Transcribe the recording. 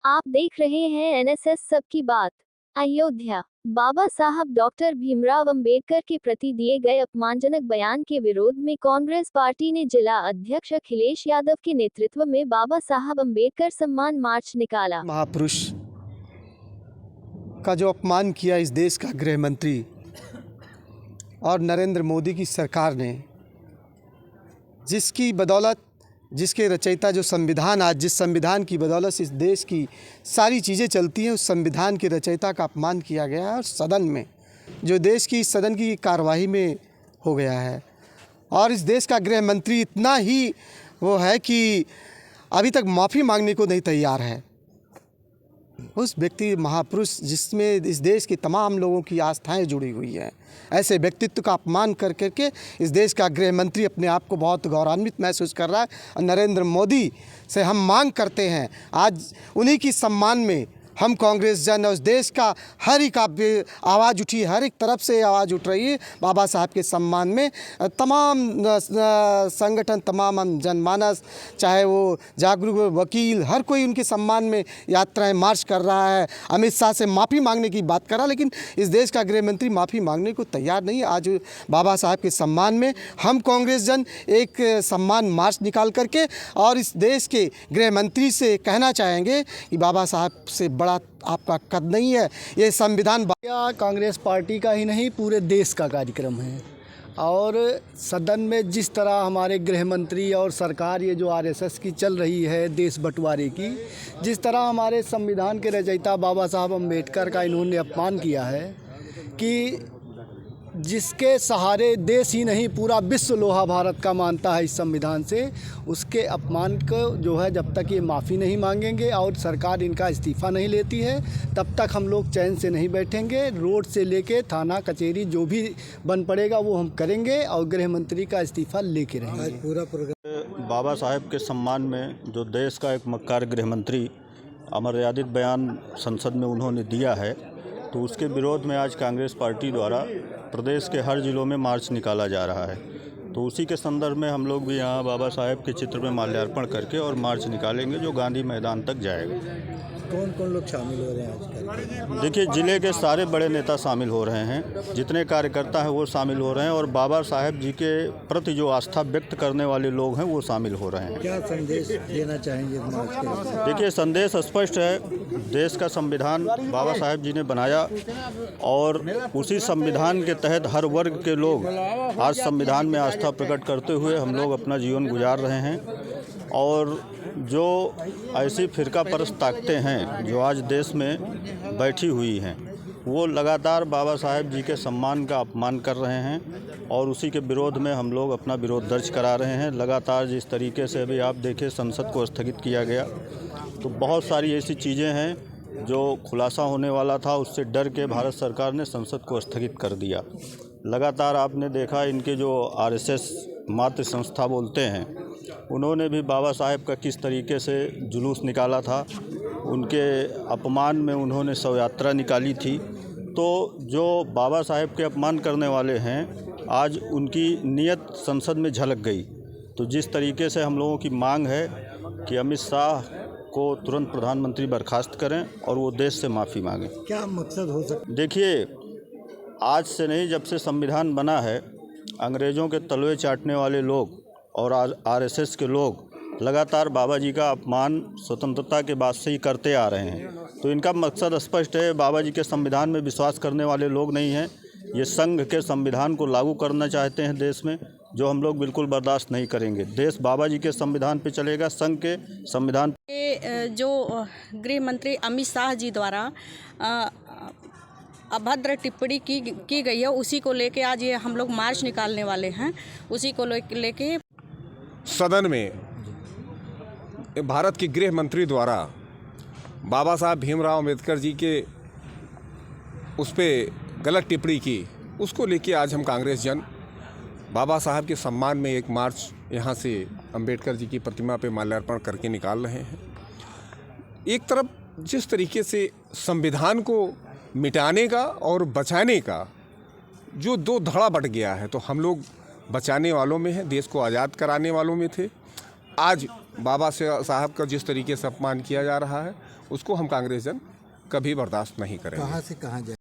आप देख रहे हैं एनएसएस सबकी बात। अयोध्या। बाबा साहब डॉक्टर भीमराव अंबेडकर के प्रति दिए गए अपमानजनक बयान के विरोध में कांग्रेस पार्टी ने जिला अध्यक्ष अखिलेश यादव के नेतृत्व में बाबा साहब अंबेडकर सम्मान मार्च निकाला। महापुरुष का जो अपमान किया इस देश का गृह मंत्री और नरेंद्र मोदी की सरकार ने, जिसकी बदौलत, जिसके रचयिता जो संविधान, आज जिस संविधान की बदौलत इस देश की सारी चीज़ें चलती हैं, उस संविधान के रचयिता का अपमान किया गया है। और सदन में जो देश की सदन की कार्यवाही में हो गया है, और इस देश का गृह मंत्री इतना ही वो है कि अभी तक माफ़ी मांगने को नहीं तैयार है। उस व्यक्ति महापुरुष जिसमें इस देश के तमाम लोगों की आस्थाएं जुड़ी हुई हैं, ऐसे व्यक्तित्व का अपमान कर करके इस देश का गृह मंत्री अपने आप को बहुत गौरवान्वित महसूस कर रहा है। और नरेंद्र मोदी से हम मांग करते हैं, आज उन्हीं की सम्मान में हम कांग्रेस जन और उस देश का हर एक आवाज़ उठी, हर एक तरफ से आवाज़ उठ रही है बाबा साहब के सम्मान में। तमाम संगठन, तमाम जनमानस, चाहे वो जागरूक वकील, हर कोई उनके सम्मान में यात्राएं मार्च कर रहा है। अमित शाह से माफ़ी मांगने की बात कर रहा, लेकिन इस देश का गृह मंत्री माफ़ी मांगने को तैयार नहीं है। आज बाबा साहब के सम्मान में हम कांग्रेस जन एक सम्मान मार्च निकाल करके और इस देश के गृह मंत्री से कहना चाहेंगे कि बाबा साहब से आपका कद नहीं है। ये संविधान कांग्रेस पार्टी का ही नहीं, पूरे देश का कार्यक्रम है। और सदन में जिस तरह हमारे गृह मंत्री और सरकार ये जो आरएसएस की चल रही है देश बंटवारे की, जिस तरह हमारे संविधान के रचयिता बाबा साहब अम्बेडकर का इन्होंने अपमान किया है कि जिसके सहारे देश ही नहीं पूरा विश्व लोहा भारत का मानता है इस संविधान से, उसके अपमान को जो है जब तक ये माफ़ी नहीं मांगेंगे और सरकार इनका इस्तीफ़ा नहीं लेती है, तब तक हम लोग चैन से नहीं बैठेंगे। रोड से लेके थाना कचहरी जो भी बन पड़ेगा वो हम करेंगे और गृह मंत्री का इस्तीफ़ा लेके रहेंगे। पूरा प्रोग्राम बाबा साहब के सम्मान में जो देश का एक मक्कार गृह मंत्री अमर्यादित बयान संसद में उन्होंने दिया है, तो उसके विरोध में आज कांग्रेस पार्टी द्वारा प्रदेश के हर जिलों में मार्च निकाला जा रहा है। तो उसी के संदर्भ में हम लोग भी यहाँ बाबा साहब के चित्र में माल्यार्पण करके और मार्च निकालेंगे जो गांधी मैदान तक जाएगा। कौन कौन लोग शामिल हो रहे हैं आज? देखिए, ज़िले के सारे बड़े नेता शामिल हो रहे हैं, जितने कार्यकर्ता हैं वो शामिल हो रहे हैं, और बाबा साहब जी के प्रति जो आस्था व्यक्त करने वाले लोग हैं वो शामिल हो रहे हैं। क्या संदेश देना चाहेंगे मार्च के? देखिए, संदेश स्पष्ट है। देश का संविधान बाबा साहब जी ने बनाया और उसी संविधान के तहत हर वर्ग के लोग आज संविधान में आस्था प्रकट करते हुए हम लोग अपना जीवन गुजार रहे हैं। और जो ऐसी फिरका परस्त ताकतें हैं जो आज देश में बैठी हुई हैं, वो लगातार बाबा साहब जी के सम्मान का अपमान कर रहे हैं और उसी के विरोध में हम लोग अपना विरोध दर्ज करा रहे हैं। लगातार जिस तरीके से अभी आप देखें संसद को स्थगित किया गया, तो बहुत सारी ऐसी चीज़ें हैं जो खुलासा होने वाला था, उससे डर के भारत सरकार ने संसद को स्थगित कर दिया। लगातार आपने देखा इनके जो आरएसएस मातृ संस्था बोलते हैं, उन्होंने भी बाबा साहब का किस तरीके से जुलूस निकाला था, उनके अपमान में उन्होंने शव यात्रा निकाली थी। तो जो बाबा साहब के अपमान करने वाले हैं, आज उनकी नीयत संसद में झलक गई। तो जिस तरीके से हम लोगों की मांग है कि अमित शाह को तुरंत प्रधानमंत्री बर्खास्त करें और वो देश से माफ़ी मांगें। क्या मकसद हो सकता? देखिए, आज से नहीं, जब से संविधान बना है, अंग्रेज़ों के तलवे चाटने वाले लोग और आरएसएस के लोग लगातार बाबा जी का अपमान स्वतंत्रता के बाद से ही करते आ रहे हैं। तो इनका मकसद स्पष्ट है। बाबा जी के संविधान में विश्वास करने वाले लोग नहीं हैं, ये संघ के संविधान को लागू करना चाहते हैं देश में, जो हम लोग बिल्कुल बर्दाश्त नहीं करेंगे। देश बाबा जी के संविधान पे चलेगा, संघ के संविधान। जो गृह मंत्री अमित शाह जी द्वारा अभद्र टिप्पणी की गई है, उसी को लेके आज ये हम लोग मार्च निकालने वाले हैं। उसी को लेके सदन में भारत के गृह मंत्री द्वारा बाबा साहब भीमराव अंबेडकर जी के उस पर गलत टिप्पणी की, उसको लेके आज हम कांग्रेस जन बाबा साहब के सम्मान में एक मार्च यहाँ से अंबेडकर जी की प्रतिमा पे माल्यार्पण करके निकाल रहे हैं। एक तरफ जिस तरीके से संविधान को मिटाने का और बचाने का जो दो धड़ा बट गया है, तो हम लोग बचाने वालों में हैं, देश को आज़ाद कराने वालों में थे। आज बाबा साहब का जिस तरीके से अपमान किया जा रहा है, उसको हम कांग्रेस जन कभी बर्दाश्त नहीं करेंगे। कहाँ से कहाँ जाए?